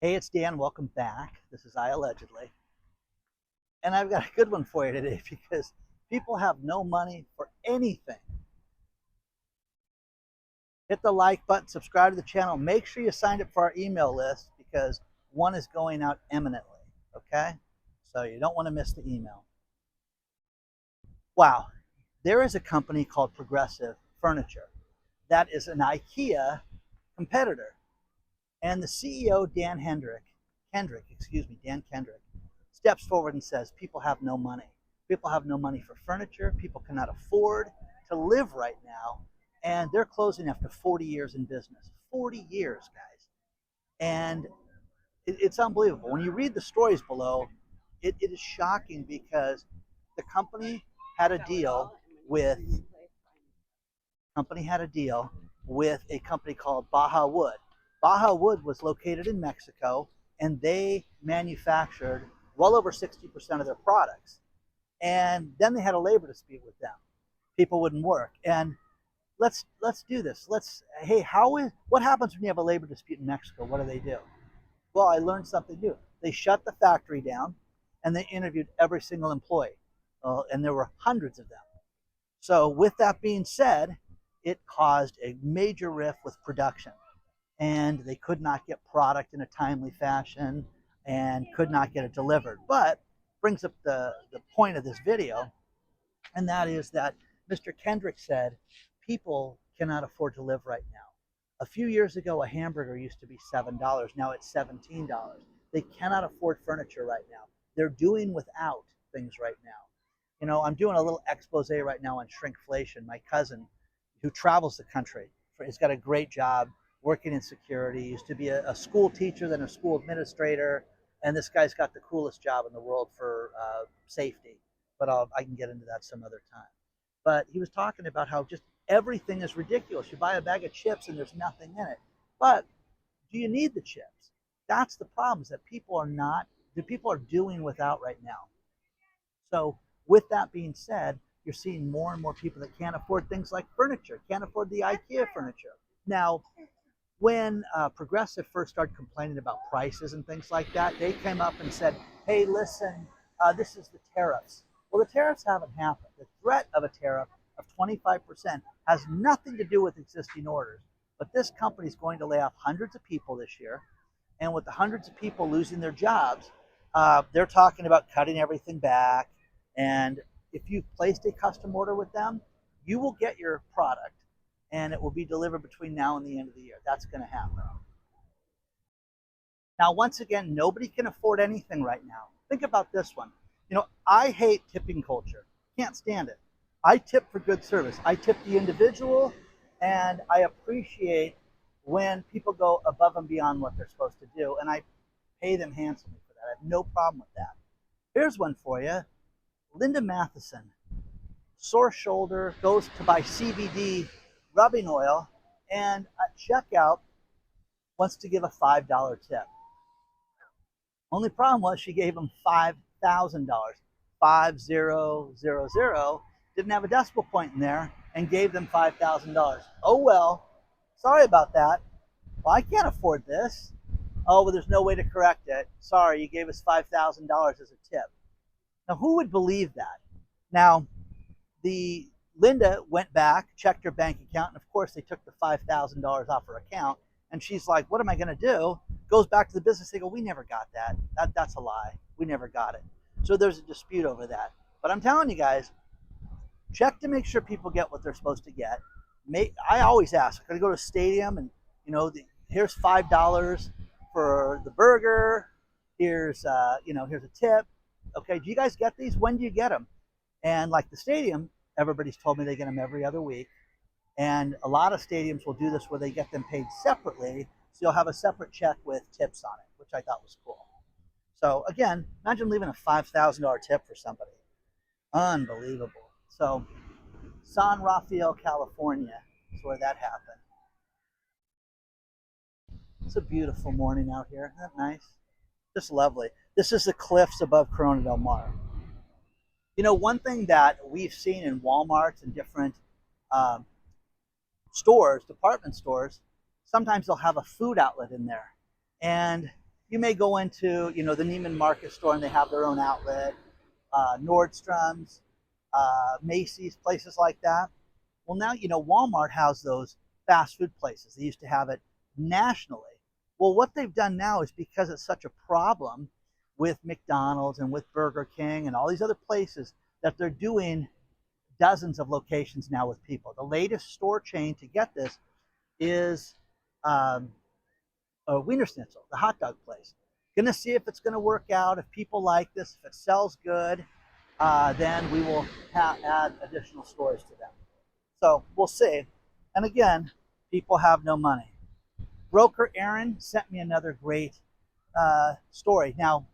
Hey, it's Dan. Welcome back. This is iAllegedly. And I've got a good one for you today because people have no money for anything. Hit the like button, subscribe to the channel. Make sure you signed up for our email list because one is going out imminently. Okay? So you don't want to miss the email. Wow. There is a company called Progressive Furniture that is an IKEA competitor. And the CEO, Dan Kendrick, steps forward and says, people have no money. People have no money for furniture. People cannot afford to live right now. And they're closing after 40 years in business. 40 years, guys. And it's unbelievable. When you read the stories below, it is shocking because the had a deal with company had a deal with a company called Baja Wood. Baja Wood was located in Mexico, and they manufactured well over 60% of their products. And then they had a labor dispute with them. People wouldn't work. And let's do this. Hey, what happens when you have a labor dispute in Mexico? What do? Well, I learned something new. They shut the factory down, and they interviewed every single employee, and there were hundreds of them. So with that being said, it caused a major rift with production, and they could not get product in a timely fashion and could not get it delivered. But brings up the point of this video, and that is that Mr. Kendrick said people cannot afford to live right now. A few years ago, a hamburger used to be $7. Now it's $17. They cannot afford furniture right now. They're doing without things right now. You know, I'm doing a little expose right now on shrinkflation. My cousin, who travels the country, has got a great job working in security. He used to be a school teacher, then a school administrator, and this guy's got the coolest job in the world for safety. But I can get into that some other time. But he was talking about how just everything is ridiculous. You buy a bag of chips and there's nothing in it. But do you need the chips? That's the problem, is that people are doing without right now. So with that being said, you're seeing more and more people that can't afford things like furniture, can't afford the IKEA furniture. Now, when Progressive first started complaining about prices and things like that, they came up and said, hey, listen, this is the tariffs. Well, the tariffs haven't happened. The threat of a tariff of 25% has nothing to do with existing orders. But this company is going to lay off hundreds of people this year. And with the hundreds of people losing their jobs, they're talking about cutting everything back. And if you've placed a custom order with them, you will get your product and it will be delivered between now and the end of the year. That's going to happen. Now, once again, nobody can afford anything right now. Think about this one. You know, I hate tipping culture. Can't stand it. I tip for good service. I tip the individual, and I appreciate when people go above and beyond what they're supposed to do, and I pay them handsomely for that. I have no problem with that. Here's one for you. Linda Matheson, sore shoulder, goes to buy CBD rubbing oil, and at checkout wants to give a $5 tip. Only problem was she gave him $5,000. 5000, didn't have a decimal point in there, and gave them $5,000. Oh well, sorry about that. Well, I can't afford this. Oh, well, there's no way to correct it. Sorry, you gave us $5,000 as a tip. Now, who would believe that? Now, the Linda went back, checked her bank account, and of course they took the $5,000 off her account. And she's like, what am I going to do? Goes back to the business. They go, we never got that. That's a lie. We never got it. So there's a dispute over that. But I'm telling you guys, check to make sure people get what they're supposed to get. I always ask, I go to a stadium and, you know, here's $5 for the burger. Here's a tip. Okay, do you guys get these? When do you get them? And like the stadium, everybody's told me they get them every other week. And a lot of stadiums will do this where they get them paid separately. So you'll have a separate check with tips on it, which I thought was cool. So again, imagine leaving a $5,000 tip for somebody. Unbelievable. So San Rafael, California is where that happened. It's a beautiful morning out here. Isn't that nice? Just lovely. This is the cliffs above Corona del Mar. You know, one thing that we've seen in Walmarts and different stores, department stores, sometimes they'll have a food outlet in there. And, You may go into, the Neiman Marcus store and they have their own outlet, Nordstrom's, Macy's, places like that. Well, now, Walmart has those fast food places. They used to have it nationally. Well, what they've done now is, because it's such a problem with McDonald's and with Burger King and all these other places, that they're doing dozens of locations now with people. The latest store chain to get this is Wiener Schnitzel, the hot dog place. Gonna see if it's gonna work out, if people like this, if it sells good, then we will add additional stores to them. So we'll see. And again, people have no money. Broker Aaron sent me another great story. Now,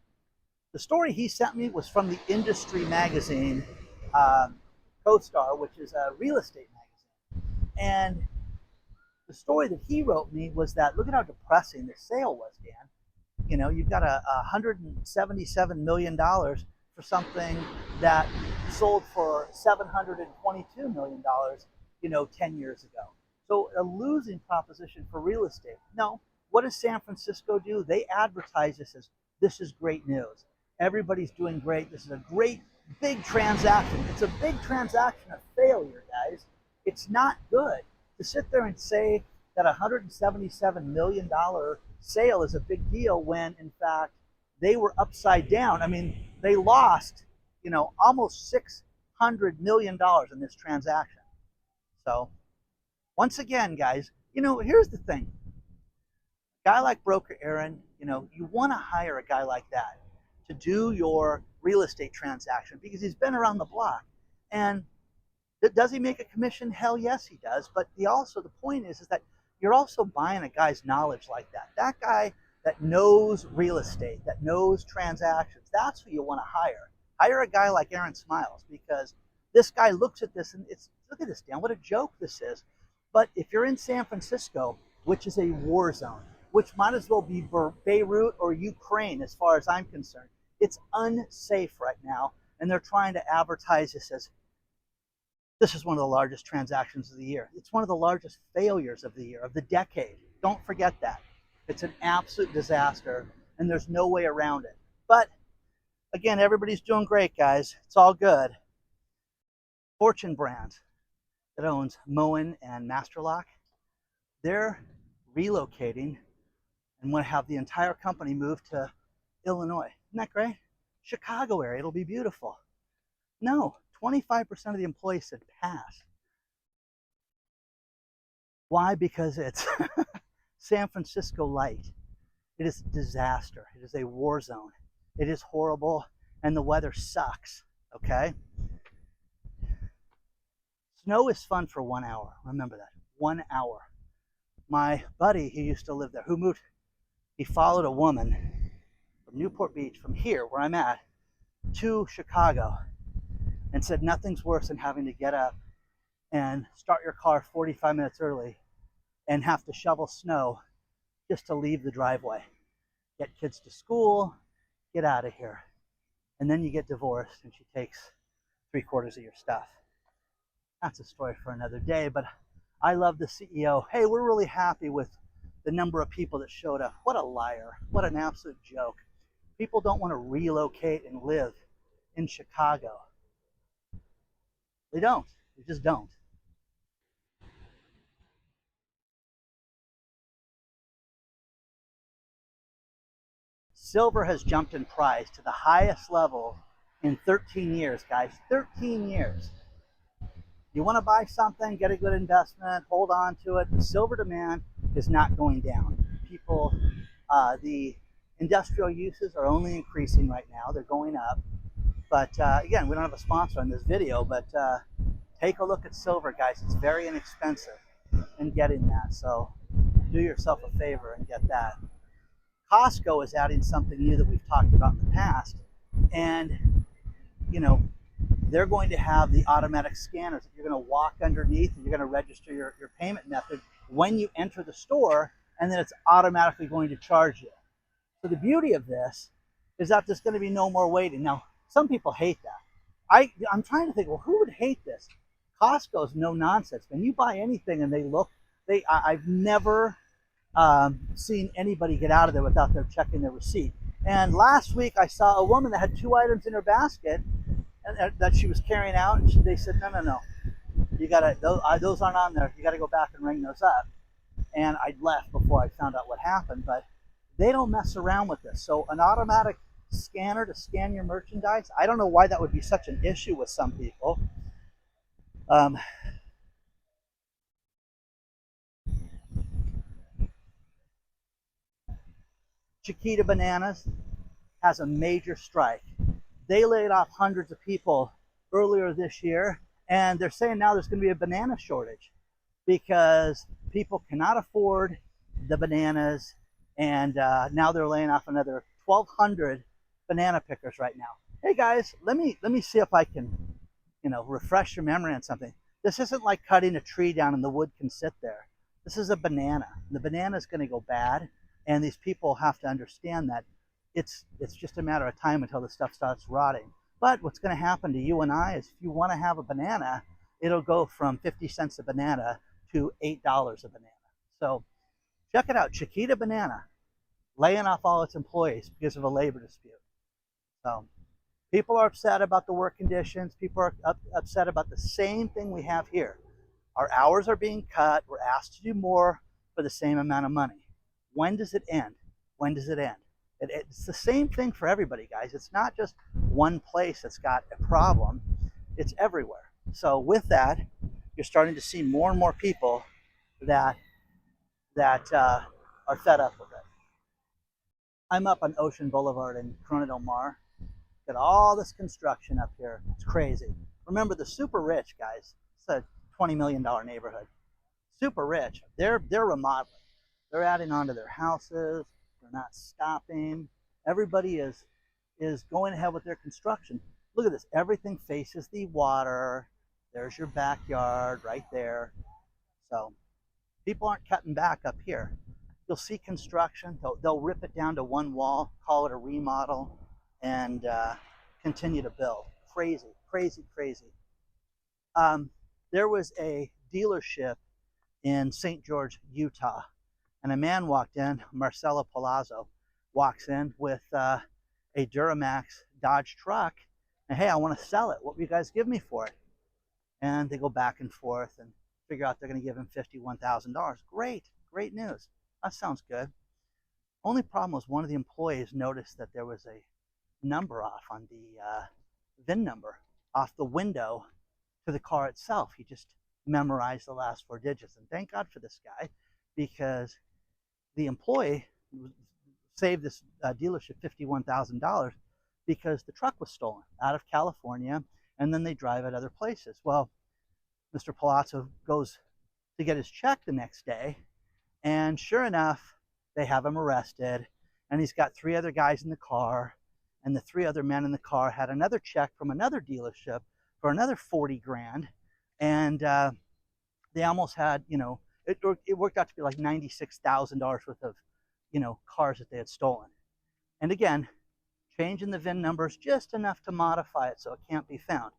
the story he sent me was from the industry magazine, CoStar, which is a real estate magazine. And the story that he wrote me was that, look at how depressing the sale was, Dan. You've got $177 million for something that sold for $722 million, 10 years ago. So a losing proposition for real estate. No, what does San Francisco do? They advertise this as, this is great news. Everybody's doing great. This is a great big transaction. It's a big transaction of failure, guys. It's not good to sit there and say that a $177 million sale is a big deal when, in fact, they were upside down. I mean, they lost, almost $600 million in this transaction. So, once again, guys, here's the thing. A guy like Broker Aaron, you want to hire a guy like that to do your real estate transaction because he's been around the block. And does he make a commission? Hell yes, he does. But the point is that you're also buying a guy's knowledge like that. That guy that knows real estate, that knows transactions, that's who you want to hire. Hire a guy like Aaron Smiles, because this guy looks at this and look at this, Dan, what a joke this is. But if you're in San Francisco, which is a war zone, which might as well be Beirut or Ukraine as far as I'm concerned, it's unsafe right now. And they're trying to advertise this as, this is one of the largest transactions of the year. It's one of the largest failures of the year, of the decade. Don't forget that. It's an absolute disaster, and there's no way around it. But, again, everybody's doing great, guys. It's all good. Fortune brand that owns Moen and Masterlock, they're relocating and want to have the entire company move to Illinois. Isn't that great? Chicago area, it'll be beautiful. No, 25% of the employees said pass. Why? Because it's San Francisco light. It is a disaster. It is a war zone. It is horrible, and the weather sucks, okay? Snow is fun for 1 hour. Remember that. 1 hour. My buddy, he used to live there, who moved, he followed a woman from Newport Beach, from here, where I'm at, to Chicago, and said nothing's worse than having to get up and start your car 45 minutes early and have to shovel snow just to leave the driveway. Get kids to school, get out of here. And then you get divorced and she takes 3/4 of your stuff. That's a story for another day, but I love the CEO. Hey, we're really happy with the number of people that showed up. What a liar. What an absolute joke. People don't want to relocate and live in Chicago. They don't. They just don't. Silver has jumped in price to the highest level in 13 years, guys. 13 years. You want to buy something, get a good investment, hold on to it. The silver demand is not going down. People, the industrial uses are only increasing right now. They're going up. But again, we don't have a sponsor on this video, but take a look at silver, guys. It's very inexpensive in getting that. So do yourself a favor and get that. Costco is adding something new that we've talked about in the past. And, they're going to have the automatic scanners that you're going to walk underneath and you're going to register your payment method when you enter the store, and then it's automatically going to charge you. So the beauty of this is that there's going to be no more waiting. Now, some people hate that. I'm trying to think, well, who would hate this? Costco's no nonsense. When you buy anything and they look, I've never seen anybody get out of there without them checking their receipt. And last week I saw a woman that had 2 items in her basket and that she was carrying out, and they said, no, no, no, you gotta, those aren't on there. You gotta go back and ring those up. And I left before I found out what happened, but they don't mess around with this. So an automatic scanner to scan your merchandise, I don't know why that would be such an issue with some people. Um, Chiquita Bananas has a major strike. They laid off hundreds of people earlier this year, and they're saying now there's going to be a banana shortage because people cannot afford the bananas, and now they're laying off another 1,200 banana pickers right now. Hey guys, let me see if I can, refresh your memory on something. This isn't like cutting a tree down and the wood can sit there. This is a banana. The banana is going to go bad, and these people have to understand that it's just a matter of time until the stuff starts rotting. But what's going to happen to you and I is if you want to have a banana, it'll go from 50 cents a banana to $8 a banana. So check it out, Chiquita Banana, laying off all its employees because of a labor dispute. So people are upset about the work conditions. People are upset about the same thing we have here. Our hours are being cut. We're asked to do more for the same amount of money. When does it end? When does it end? It's the same thing for everybody, guys. It's not just one place that's got a problem. It's everywhere. So with that, you're starting to see more and more people that are fed up with it. I'm up on Ocean Boulevard in Corona del Mar. Got all this construction up here. It's crazy. Remember, the super rich, guys, it's a $20 million neighborhood. Super rich, they're remodeling. They're adding on to their houses. They're not stopping. Everybody is going ahead with their construction. Look at this. Everything faces the water. There's your backyard right there. So people aren't cutting back up here. You'll see construction. They'll rip it down to one wall, call it a remodel, and continue to build. Crazy, crazy, crazy. There was a dealership in St. George, Utah, and a man walked in, Marcelo Palazzo, walks in with a Duramax Dodge truck, and hey, I want to sell it. What will you guys give me for it? And they go back and forth and figure out they're going to give him $51,000. Great, great news. That sounds good. Only problem was one of the employees noticed that there was a number off on the VIN number off the window to the car itself. He just memorized the last 4 digits. And thank God for this guy, because the employee saved this dealership $51,000 because the truck was stolen out of California, and then they drive it other places. Well, Mr. Palazzo goes to get his check the next day, and sure enough, they have him arrested, and he's got 3 other guys in the car, and the 3 other men in the car had another check from another dealership for another 40 grand, and they almost had, it worked out to be like $96,000 worth of, cars that they had stolen. And again, changing the VIN numbers just enough to modify it so it can't be found.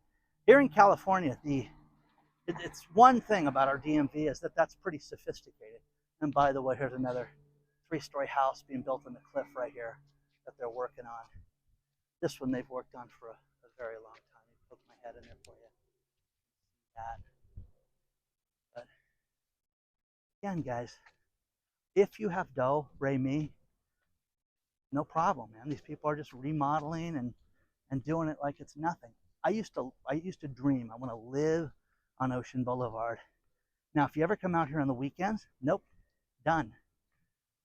Here in California, it's one thing about our DMV is that that's pretty sophisticated. And by the way, here's another 3-story house being built on the cliff right here that they're working on. This one they've worked on for a very long time. Let me poke my head in there for you. That. But again, guys, if you have dough, Ray me, no problem, man. These people are just remodeling and doing it like it's nothing. I used to dream I want to live on Ocean Boulevard. Now, if you ever come out here on the weekends, nope, done.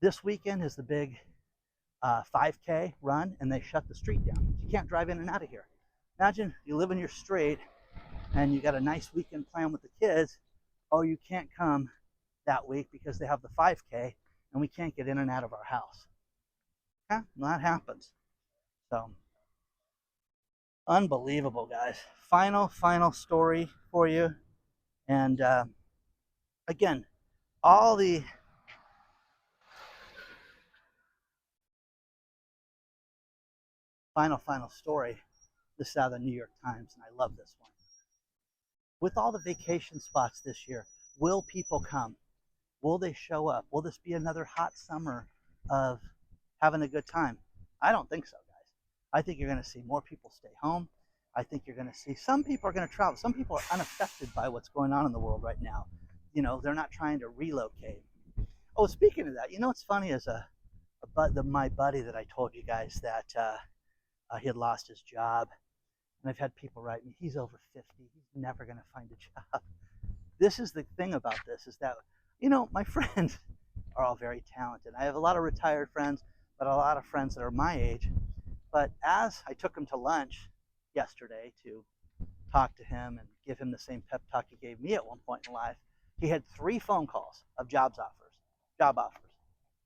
This weekend is the big 5K run, and they shut the street down. You can't drive in and out of here. Imagine you live in your street and you got a nice weekend plan with the kids. Oh, you can't come that week because they have the 5K and we can't get in and out of our house. Yeah, well, that happens. So unbelievable, guys. Final story for you. And again, all the final story. This is out of the New York Times, and I love this one. With all the vacation spots this year, will people come? Will they show up? Will this be another hot summer of having a good time? I don't think so, guys. I think you're going to see more people stay home. I think you're going to see some people are going to travel. Some people are unaffected by what's going on in the world right now. You know, they're not trying to relocate. Oh, speaking of that, you know what's funny is my buddy that I told you guys that he had lost his job, and I've had people write me, he's over 50, he's never going to find a job. This is the thing about this is that, you know, my friends are all very talented. I have a lot of retired friends, but a lot of friends that are my age. But as I took him to lunch yesterday to talk to him and give him the same pep talk he gave me at one point in life, he had 3 phone calls of job offers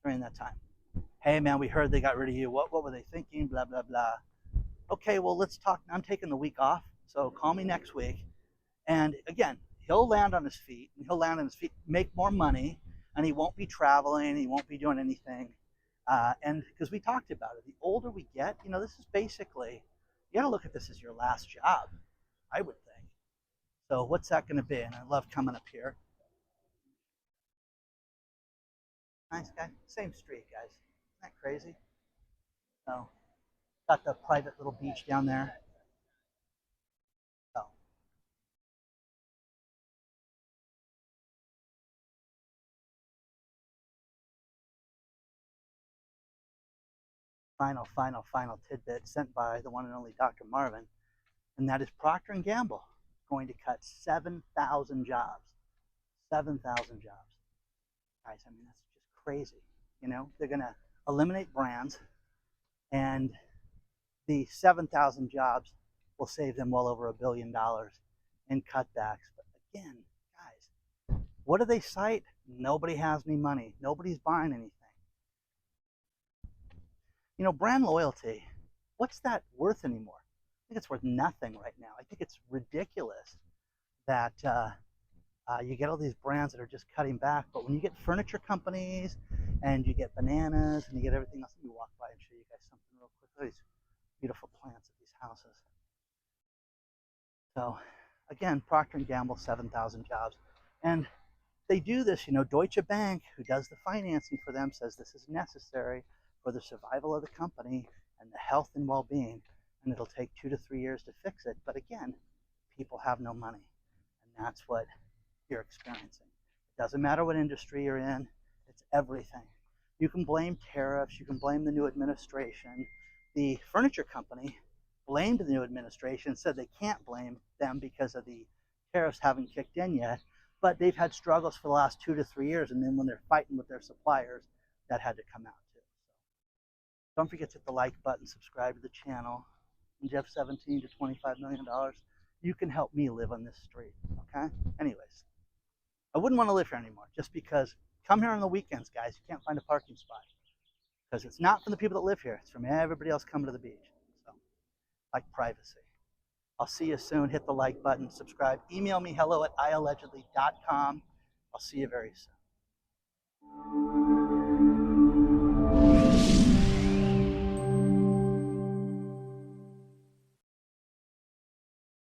during that time. Hey man, we heard they got rid of you. What were they thinking? Blah, blah, blah. Okay, well, let's talk. I'm taking the week off, so call me next week. And again, he'll land on his feet, and he'll land on his feet, make more money, and he won't be traveling, he won't be doing anything. And because we talked about it, the older we get, you know, this is basically, you gotta look at this as your last job, I would think. So what's that gonna be? And I love coming up here. Nice guy, same street, guys. Isn't that crazy? So, got the private little beach down there. So, final tidbit sent by the one and only Dr. Marvin, and that is Procter and Gamble going to cut 7,000 jobs. 7,000 jobs. Guys, I mean, that's just crazy. You know, they're going to eliminate brands, and the 7,000 jobs will save them well over $1 billion in cutbacks. But again, guys, what do they cite? Nobody has any money. Nobody's buying anything. You know, brand loyalty, what's that worth anymore? I think it's worth nothing right now. I think it's ridiculous that you get all these brands that are just cutting back, but when you get furniture companies and you get bananas and you get everything else, let me walk by and show you guys something real quick. Look at these beautiful plants at these houses. So again, Procter & Gamble, 7,000 jobs. And they do this, you know, Deutsche Bank, who does the financing for them, says this is necessary for the survival of the company and the health and well-being, and it'll take 2 to 3 years to fix it. But again, people have no money, and that's what you're experiencing. It doesn't matter what industry you're in, it's everything. You can blame tariffs, you can blame the new administration. The furniture company blamed the new administration, said they can't blame them because of the tariffs haven't kicked in yet, but they've had struggles for the last 2 to 3 years, and then when they're fighting with their suppliers, that had to come out too. So don't forget to hit the like button, subscribe to the channel. And Jeff, $17 to $25 million, you can help me live on this street, okay? Anyways, I wouldn't want to live here anymore just because come here on the weekends, guys. You can't find a parking spot because it's not from the people that live here. It's from everybody else coming to the beach. So, like privacy. I'll see you soon. Hit the like button, subscribe. Email me hello@iallegedly.com. I'll see you very soon.